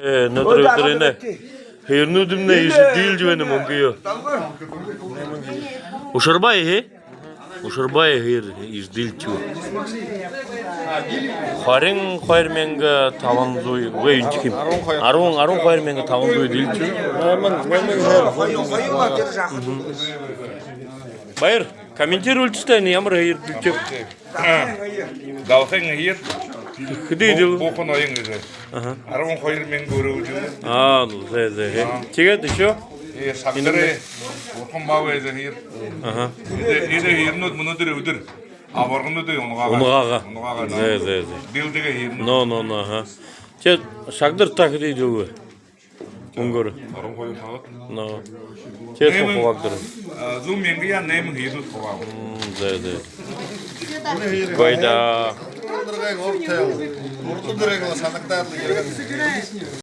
Nötrüdürüne. Hernudumne işi değil güvenim ongiyo. Uşurbay he? Uşurbay her iş değil çu. Харин хоёр мянга 500 вэ инч юм. 10 хоёр мянга 500 дэлж. Баяр комментируйте нь ямар хоёр дэлж. Галхан хир. Хэдий дэл. Бохон оюн гэдэг. 12 мянга өрөөж. Зэ. Тэгээд шүү. Сагдрэ бохон бавэ хир. Энэ хирнүүд өнөөдөр өдөр аваргнууд Унгага. Зэ. Билдэгэ хир. No. Чи шагдар та хэдий дэл. Өнгөр. 12 хаваад. No. Чи хаваагдар. Зум мянга 8 хир хаваа. Зэ. Гойда. Урддаг урт тайл. Урддаг санагдаад